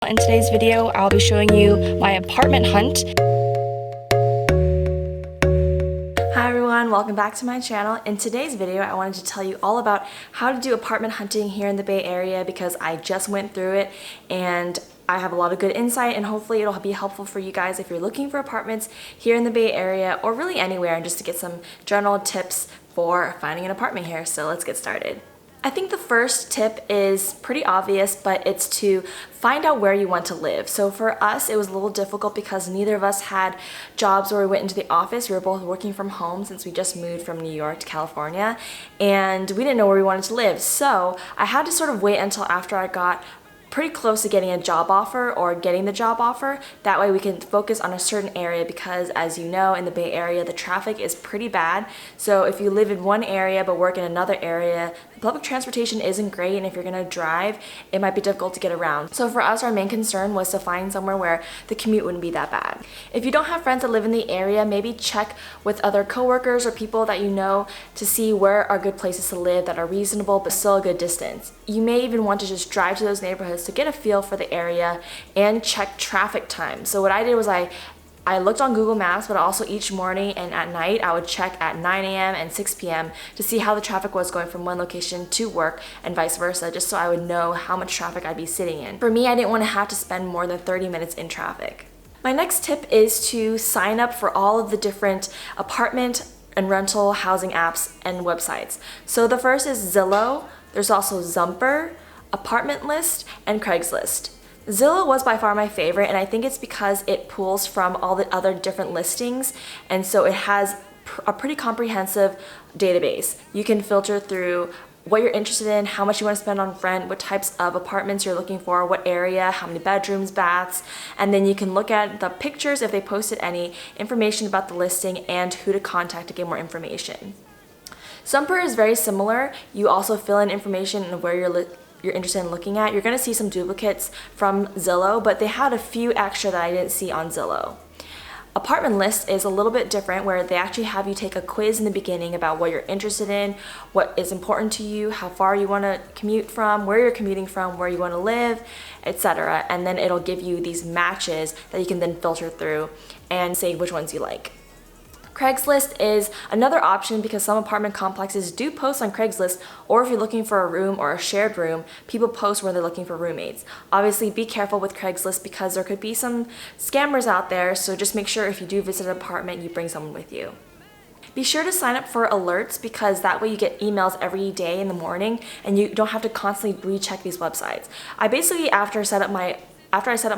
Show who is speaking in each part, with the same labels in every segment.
Speaker 1: In today's video, I'll be showing you my apartment hunt. Hi everyone, welcome back to my channel. In today's video, I wanted to tell you all about how to do apartment hunting here in the Bay Area because I just went through it and I have a lot of good insight, and hopefully it'll be helpful for you guys if you're looking for apartments here in the Bay Area or really anywhere, and just to get some general tips for finding an apartment here. So let's get started. I think the first tip is pretty obvious, but it's to find out where you want to live. So for us, it was a little difficult because neither of us had jobs where we went into the office. We were both working from home since we just moved from New York to California, and we didn't know where we wanted to live. So I had to sort of wait until after I got pretty close to getting a job offer or getting the job offer. That way we can focus on a certain area because, as you know, in the Bay Area the traffic is pretty bad. So if you live in one area but work in another area, public transportation isn't great, and if you're gonna drive, it might be difficult to get around. So for us, our main concern was to find somewhere where the commute wouldn't be that bad. If you don't have friends that live in the area, maybe check with other coworkers or people that you know to see where are good places to live that are reasonable but still a good distance. You may even want to just drive to those neighborhoods to get a feel for the area and check traffic time. So what I did was I looked on Google Maps, but also each morning and at night I would check at 9 a.m. and 6 p.m. to see how the traffic was going from one location to work and vice versa, just so I would know how much traffic I'd be sitting in. For me, I didn't want to have to spend more than 30 minutes in traffic. My next tip is to sign up for all of the different apartment and rental housing apps and websites. So the first is Zillow, there's also Zumper, Apartment List, and Craigslist. Zillow was by far my favorite, and I think it's because it pulls from all the other different listings, and so it has a pretty comprehensive database. You can filter through what you're interested in, how much you want to spend on rent, what types of apartments you're looking for, what area, how many bedrooms, baths, and then you can look at the pictures if they posted any information about the listing and who to contact to get more information. Zumper is very similar. You also fill in information of where you're interested in looking at. You're going to see some duplicates from Zillow, but they had a few extra that I didn't see on Zillow. Apartment List is a little bit different, where they actually have you take a quiz in the beginning about what you're interested in, what is important to you, how far you want to commute from, where you're commuting from, where you want to live, etc. And then it'll give you these matches that you can then filter through and say which ones you like. Craigslist is another option because some apartment complexes do post on Craigslist, or if you're looking for a room or a shared room, people post where they're looking for roommates. Obviously, be careful with Craigslist because there could be some scammers out there, so just make sure if you do visit an apartment, you bring someone with you. Be sure to sign up for alerts because that way you get emails every day in the morning and you don't have to constantly recheck these websites. I basically, after I set up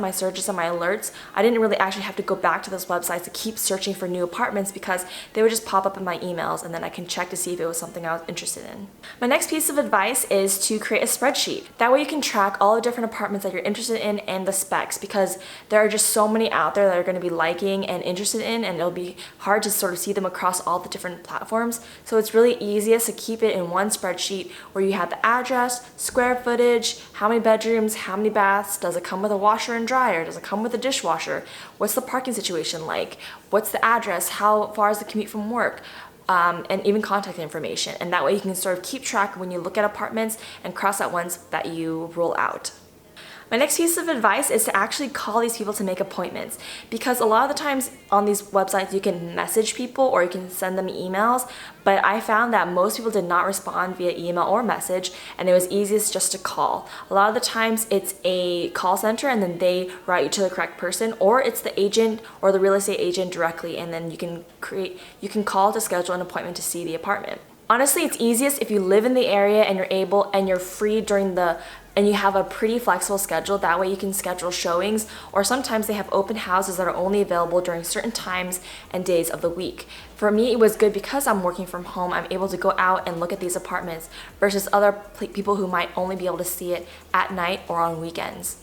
Speaker 1: my searches and my alerts, I didn't really actually have to go back to those websites to keep searching for new apartments because they would just pop up in my emails, and then I can check to see if it was something I was interested in. My next piece of advice is to create a spreadsheet. That way you can track all the different apartments that you're interested in and the specs, because there are just so many out there that are going to be liking and interested in, and it'll be hard to sort of see them across all the different platforms. So it's really easiest to keep it in one spreadsheet where you have the address, square footage, how many bedrooms, how many baths, does it come with a washer and dryer, does it come with a dishwasher, what's the parking situation like, what's the address, how far is the commute from work, and even contact information. And that way you can sort of keep track when you look at apartments and cross out ones that you rule out. My next piece of advice is to actually call these people to make appointments, because a lot of the times on these websites you can message people or you can send them emails, but I found that most people did not respond via email or message, and it was easiest just to call. A lot of the times it's a call center and then they route you to the correct person, or it's the agent or the real estate agent directly, and then you can call to schedule an appointment to see the apartment. Honestly, it's easiest if you live in the area and you're free and you have a pretty flexible schedule. That way you can schedule showings, or sometimes they have open houses that are only available during certain times and days of the week. For me, it was good because I'm working from home. I'm able to go out and look at these apartments versus other people who might only be able to see it at night or on weekends.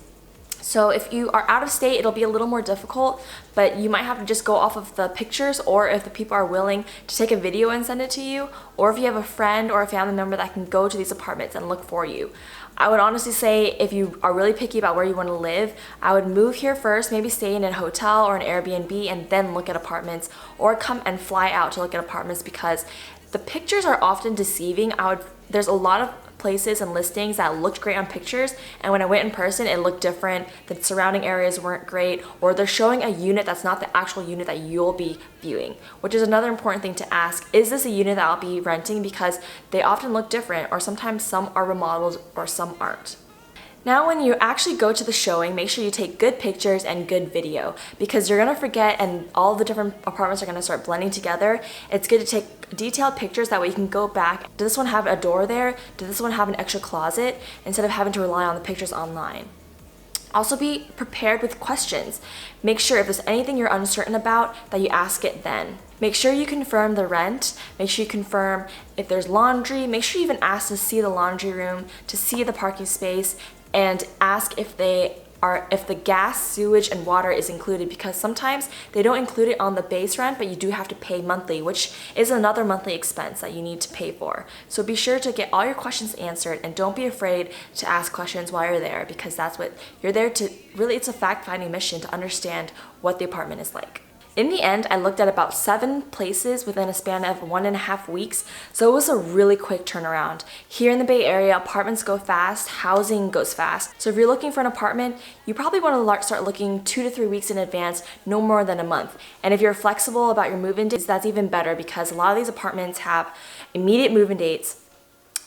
Speaker 1: So if you are out of state, it'll be a little more difficult, but you might have to just go off of the pictures, or if the people are willing to take a video and send it to you, or if you have a friend or a family member that can go to these apartments and look for you. I would honestly say if you are really picky about where you want to live, I would move here first, maybe stay in a hotel or an Airbnb, and then look at apartments, or come and fly out to look at apartments, because the pictures are often deceiving. There's a lot of places and listings that looked great on pictures, and when I went in person it looked different. The surrounding areas weren't great, or they're showing a unit that's not the actual unit that you'll be viewing, which is another important thing to ask. Is this a unit that I'll be renting? Because they often look different, or sometimes some are remodeled or some aren't. Now when you actually go to the showing, make sure you take good pictures and good video, because you're gonna forget and all the different apartments are gonna start blending together. It's good to take detailed pictures, that way you can go back. Does this one have a door there? Does this one have an extra closet? Instead of having to rely on the pictures online. Also be prepared with questions. Make sure if there's anything you're uncertain about that you ask it then. Make sure you confirm the rent. Make sure you confirm if there's laundry. Make sure you even ask to see the laundry room, to see the parking space, and ask if the gas, sewage, and water is included, because sometimes they don't include it on the base rent, but you do have to pay monthly, which is another monthly expense that you need to pay for. So be sure to get all your questions answered, and don't be afraid to ask questions while you're there, because that's what you're there to, really it's a fact-finding mission to understand what the apartment is like. In the end, I looked at about 7 places within a span of 1.5 weeks, so it was a really quick turnaround. Here in the Bay Area, apartments go fast, housing goes fast. So if you're looking for an apartment, you probably want to start looking 2 to 3 weeks in advance, no more than a month. And if you're flexible about your move-in dates, that's even better, because a lot of these apartments have immediate move-in dates,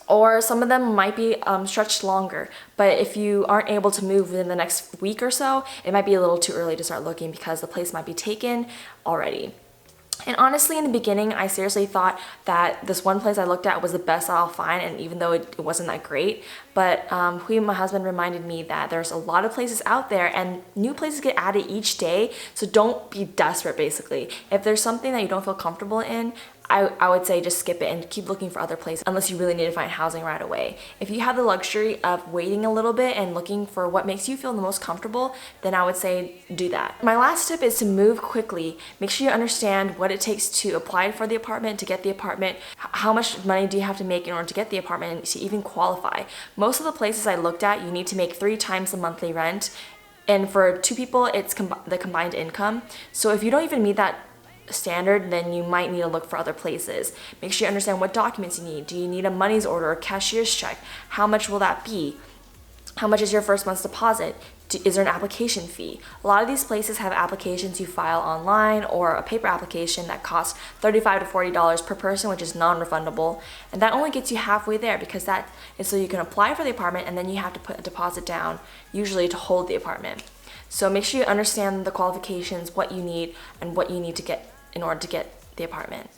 Speaker 1: or some of them might be stretched longer. But if you aren't able to move within the next week or so, it might be a little too early to start looking, because the place might be taken already. And honestly, in the beginning, I seriously thought that this one place I looked at was the best I'll find, and even though it wasn't that great, but my husband reminded me that there's a lot of places out there, and new places get added each day, so don't be desperate, basically. If there's something that you don't feel comfortable in, I would say just skip it and keep looking for other places, unless you really need to find housing right away. If you have the luxury of waiting a little bit and looking for what makes you feel the most comfortable, then I would say do that. My last tip is to move quickly. Make sure you understand what it takes to apply for the apartment, to get the apartment, how much money do you have to make in order to get the apartment, and to even qualify. Most of the places I looked at, you need to make 3 times the monthly rent, and for 2 people, it's the combined income. So if you don't even meet that standard, then you might need to look for other places. Make sure you understand what documents you need. Do you need a money's order or cashier's check? How much will that be? How much is your first month's deposit? Is there an application fee? A lot of these places have applications you file online, or a paper application that costs $35 to $40 per person, which is non-refundable. And that only gets you halfway there, because that is so you can apply for the apartment, and then you have to put a deposit down, usually to hold the apartment. So make sure you understand the qualifications, what you need, and what you need to get in order to get the apartment.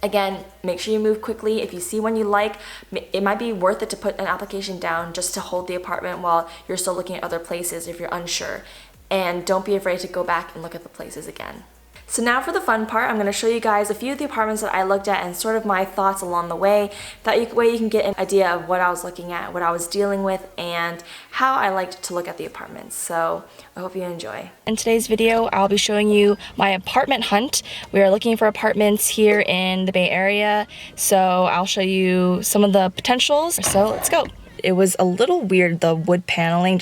Speaker 1: Again, make sure you move quickly. If you see one you like, it might be worth it to put an application down just to hold the apartment while you're still looking at other places if you're unsure. And don't be afraid to go back and look at the places again. So now for the fun part, I'm going to show you guys a few of the apartments that I looked at and sort of my thoughts along the way. That way you can get an idea of what I was looking at, what I was dealing with, and how I liked to look at the apartments. So I hope you enjoy. In today's video, I'll be showing you my apartment hunt. We are looking for apartments here in the Bay Area. So I'll show you some of the potentials. So let's go. It was a little weird, the wood paneling.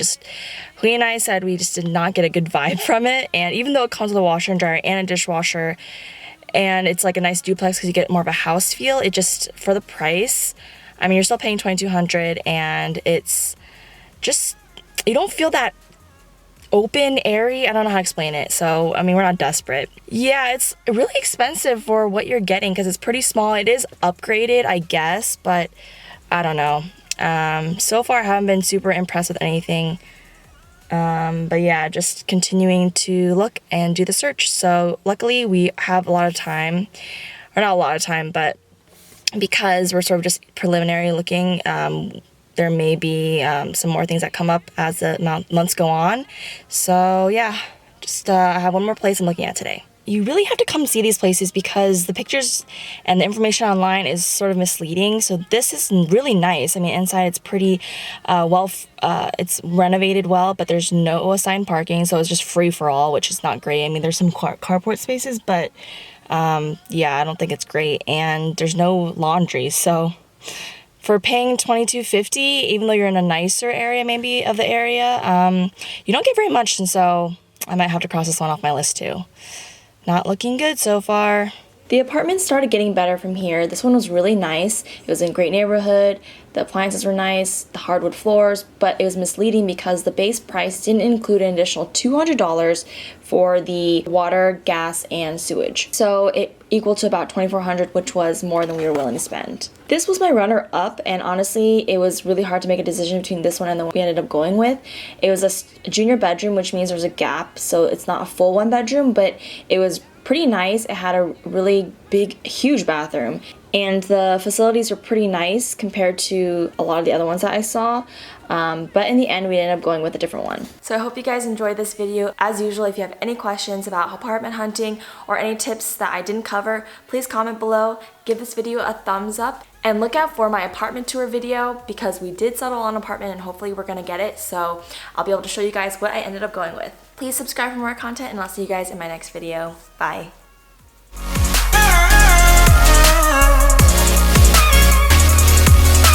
Speaker 1: Hui and I said we just did not get a good vibe from it. And even though it comes with a washer and dryer and a dishwasher, and it's like a nice duplex because you get more of a house feel, it just, for the price, I mean, you're still paying $2,200, and it's just, you don't feel that open, airy. I don't know how to explain it. So, I mean, we're not desperate. Yeah, it's really expensive for what you're getting because it's pretty small. It is upgraded, I guess, but I don't know. So far I haven't been super impressed with anything, but yeah, just continuing to look and do the search. So luckily we have a lot of time, or not a lot of time, but because we're sort of just preliminary looking, there may be some more things that come up as the months go on. So yeah, just I have one more place I'm looking at today. You really have to come see these places because the pictures and the information online is sort of misleading. So this is really nice. I mean, inside it's pretty it's renovated well, but there's no assigned parking, so it's just free for all, which is not great. I mean, there's some carport spaces, but yeah, I don't think it's great. And there's no laundry, so for paying $22.50, even though you're in a nicer area maybe of the area, you don't get very much, and so I might have to cross this one off my list too. Not looking good so far. The apartment started getting better from here. This one was really nice. It was in a great neighborhood. The appliances were nice, the hardwood floors, but it was misleading because the base price didn't include an additional $200 for the water, gas, and sewage. So it equaled to about $2,400, which was more than we were willing to spend. This was my runner-up, and honestly, it was really hard to make a decision between this one and the one we ended up going with. It was a junior bedroom, which means there's a gap, so it's not a full one bedroom, but it was pretty nice. It had a really big, huge bathroom, and the facilities were pretty nice compared to a lot of the other ones that I saw. But in the end, we ended up going with a different one. So I hope you guys enjoyed this video. As usual, if you have any questions about apartment hunting or any tips that I didn't cover, please comment below, give this video a thumbs up, and look out for my apartment tour video because we did settle on an apartment and hopefully we're gonna get it. So I'll be able to show you guys what I ended up going with. Please subscribe for more content and I'll see you guys in my next video. Bye.